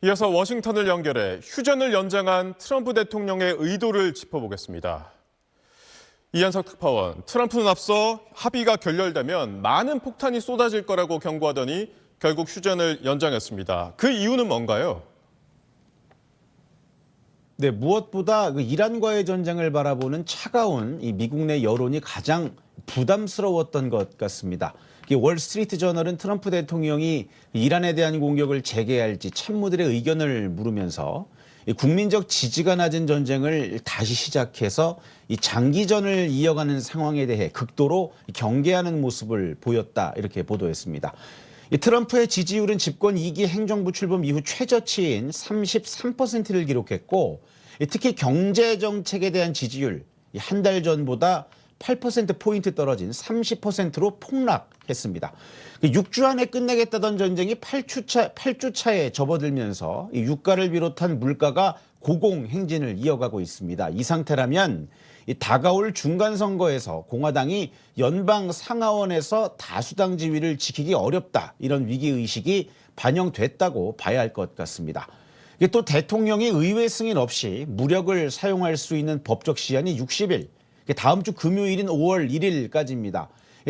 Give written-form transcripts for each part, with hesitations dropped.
이어서 워싱턴을 연결해 휴전을 연장한 트럼프 대통령의 의도를 짚어보겠습니다. 이한석 특파원, 트럼프는 앞서 합의가 결렬되면 많은 폭탄이 쏟아질 거라고 경고하더니 결국 휴전을 연장했습니다. 그 이유는 뭔가요? 네, 무엇보다 이란과의 전쟁을 바라보는 차가운 이 미국 내 여론이 가장 부담스러웠던 것 같습니다. 월스트리트 저널은 트럼프 대통령이 이란에 대한 공격을 재개할지 참모들의 의견을 물으면서 국민적 지지가 낮은 전쟁을 다시 시작해서 이 장기전을 이어가는 상황에 대해 극도로 경계하는 모습을 보였다, 이렇게 보도했습니다. 트럼프의 지지율은 집권 2기 행정부 출범 이후 최저치인 33%를 기록했고, 특히 경제 정책에 대한 지지율 한 달 전보다 8%포인트 떨어진 30%로 폭락했습니다. 6주 안에 끝내겠다던 전쟁이 8주 차에 접어들면서 유가를 비롯한 물가가 고공행진을 이어가고 있습니다. 이 상태라면 다가올 중간선거에서 공화당이 연방 상하원에서 다수당 지위를 지키기 어렵다, 이런 위기의식이 반영됐다고 봐야 할 것 같습니다. 또 대통령이 의회 승인 없이 무력을 사용할 수 있는 법적 시한이 60일, 다음 주 금요일인 5월 1일까지입니다.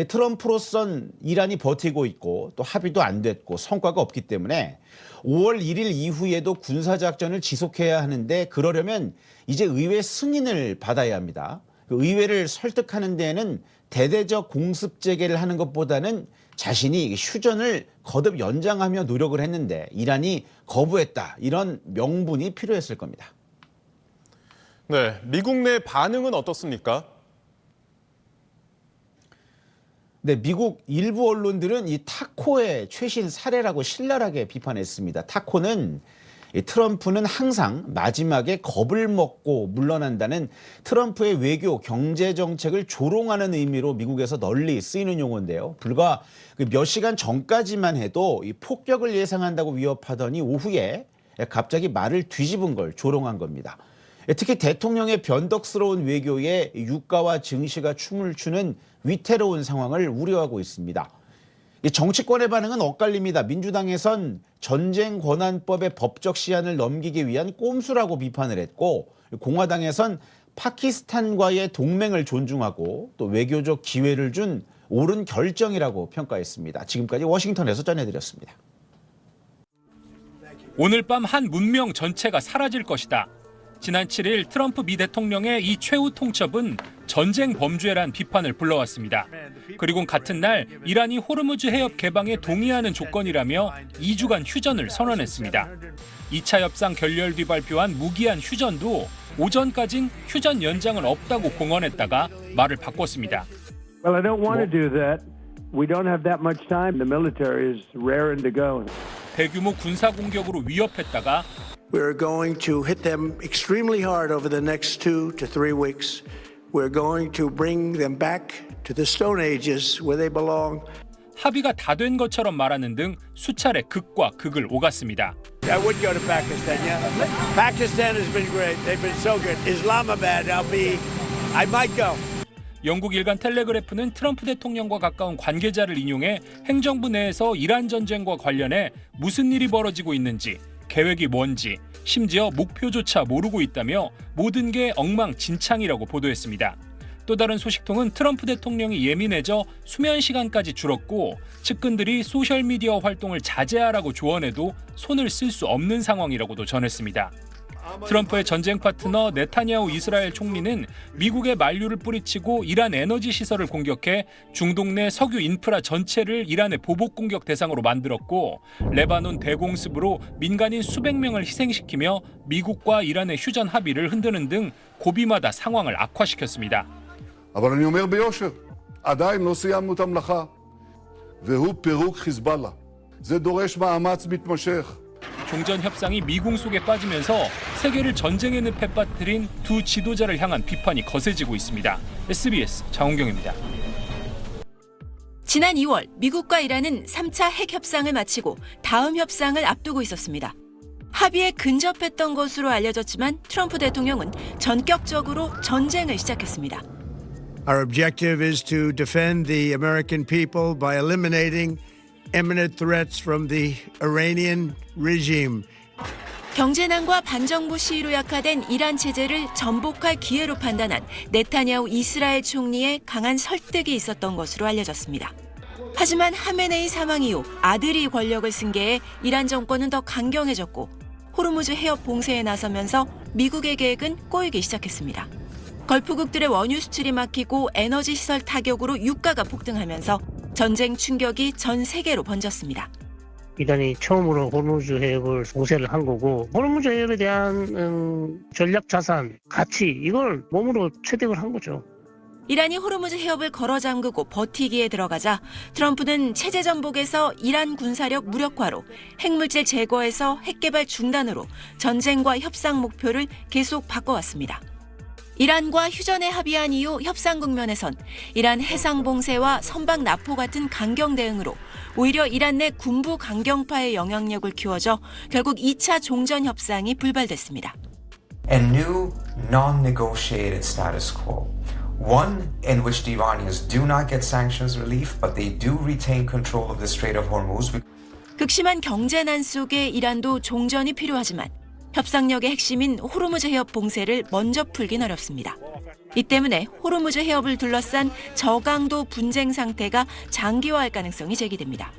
트럼프로선 이란이 버티고 있고 또 합의도 안 됐고 성과가 없기 때문에 5월 1일 이후에도 군사작전을 지속해야 하는데, 그러려면 이제 의회 승인을 받아야 합니다. 의회를 설득하는 데에는 대대적 공습 재개를 하는 것보다는 자신이 휴전을 거듭 연장하며 노력을 했는데 이란이 거부했다, 이런 명분이 필요했을 겁니다. 네, 미국 내 반응은 어떻습니까? 네, 미국 일부 언론들은 이 타코의 최신 사례라고 신랄하게 비판했습니다. 타코는 트럼프는 항상 마지막에 겁을 먹고 물러난다는 트럼프의 외교 경제 정책을 조롱하는 의미로 미국에서 널리 쓰이는 용어인데요. 불과 몇 시간 전까지만 해도 이 폭격을 예상한다고 위협하더니 오후에 갑자기 말을 뒤집은 걸 조롱한 겁니다. 특히 대통령의 변덕스러운 외교에 유가와 증시가 춤을 추는 위태로운 상황을 우려하고 있습니다. 정치권의 반응은 엇갈립니다. 민주당에선 전쟁 권한법의 법적 시한을 넘기기 위한 꼼수라고 비판을 했고, 공화당에선 파키스탄과의 동맹을 존중하고 또 외교적 기회를 준 옳은 결정이라고 평가했습니다. 지금까지 워싱턴에서 전해드렸습니다. 오늘 밤 한 문명 전체가 사라질 것이다. 지난 7일 트럼프 미 대통령의 이 최후 통첩은 전쟁 범죄란 비판을 불러왔습니다. 그리고 같은 날 이란이 호르무즈 해협 개방에 동의하는 조건이라며 2주간 휴전을 선언했습니다. 2차 협상 결렬 뒤 발표한 무기한 휴전도 오전까진 휴전 연장은 없다고 공언했다가 말을 바꿨습니다. Well, I don't want to do that. We don't have that much time. The military is raring to go. 대규모 군사 공격으로 위협했다가 We're going to hit them extremely hard over the next 2 to 3 weeks. We're going to bring them back to the Stone Ages where they belong. 합의가 다 된 것처럼 말하는 등 수차례 극과 극을 오갔습니다. I would go to Pakistan, yeah. Pakistan has been great. They've been so good. Islamabad, I might go. 영국 일간 텔레그래프는 트럼프 대통령과 가까운 관계자를 인용해 행정부 내에서 이란 전쟁과 관련해 무슨 일이 벌어지고 있는지, 계획이 뭔지, 심지어 목표조차 모르고 있다며 모든 게 엉망진창이라고 보도했습니다. 또 다른 소식통은 트럼프 대통령이 예민해져 수면 시간까지 줄었고 측근들이 소셜미디어 활동을 자제하라고 조언해도 손을 쓸 수 없는 상황이라고도 전했습니다. 트럼프의 전쟁 파트너 네타냐후 이스라엘 총리는 미국의 만류를 뿌리치고 이란 에너지 시설을 공격해 중동 내 석유 인프라 전체를 이란의 보복 공격 대상으로 만들었고, 레바논 대공습으로 민간인 수백 명을 희생시키며 미국과 이란의 휴전 합의를 흔드는 등 고비마다 상황을 악화시켰습니다. אבל אני אומר ביושר, עדיין לא סיימנו את המלאכה, והוא פירוק חיזבאללה. זה דורש מאמץ מתמשך. 종전 협상이 미궁 속에 빠지면서 세계를 전쟁의 늪에 빠뜨린 두 지도자를 향한 비판이 거세지고 있습니다. SBS 장홍경입니다. 지난 2월 미국과 이란은 3차 핵 협상을 마치고 다음 협상을 앞두고 있었습니다. 합의에 근접했던 것으로 알려졌지만 트럼프 대통령은 전격적으로 전쟁을 시작했습니다. Our objective is to defend the American people by eliminating imminent threats from the Iranian regime. 경제난과 반정부 시위로 약화된 이란 체제를 전복할 기회로 판단한 네타냐후 이스라엘 총리의 강한 설득이 있었던 것으로 알려졌습니다. 하지만 하메네이 사망 이후 아들이 권력을 승계해 이란 정권은 더 강경해졌고 호르무즈 해협 봉쇄에 나서면서 미국의 계획은 꼬이기 시작했습니다. 걸프국들의 원유 수출이 막히고 에너지 시설 타격으로 유가가 폭등하면서 전쟁 충격이 전 세계로 번졌습니다. 이란이 처음으로 호르무즈 해협을 봉쇄를 한 거고 호르무즈 해협에 대한 전략 자산, 가치 이걸 몸으로 체득을 한 거죠. 이란이 호르무즈 해협을 걸어 잠그고 버티기에 들어가자 트럼프는 체제 전복에서 이란 군사력 무력화로 핵물질 제거에서 핵개발 중단으로 전쟁과 협상 목표를 계속 바꿔왔습니다. 이란과 휴전에 합의한 이후 협상 국면에선 이란 해상 봉쇄와 선박 납포 같은 강경 대응으로 오히려 이란 내 군부 강경파의 영향력을 키워져 결국 2차 종전 협상이 불발됐습니다. A new non-negotiated status quo. One in which the Iranians do not get sanctions relief, but they do retain control of the Strait of Hormuz. 극심한 경제난 속에 이란도 종전이 필요하지만 협상력의 핵심인 호르무즈 해협 봉쇄를 먼저 풀긴 어렵습니다. 이 때문에 호르무즈 해협을 둘러싼 저강도 분쟁 상태가 장기화할 가능성이 제기됩니다.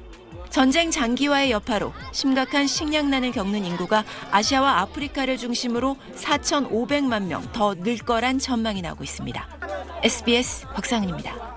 전쟁 장기화의 여파로 심각한 식량난을 겪는 인구가 아시아와 아프리카를 중심으로 4,500만 명 더 늘 거란 전망이 나오고 있습니다. SBS 박상은입니다.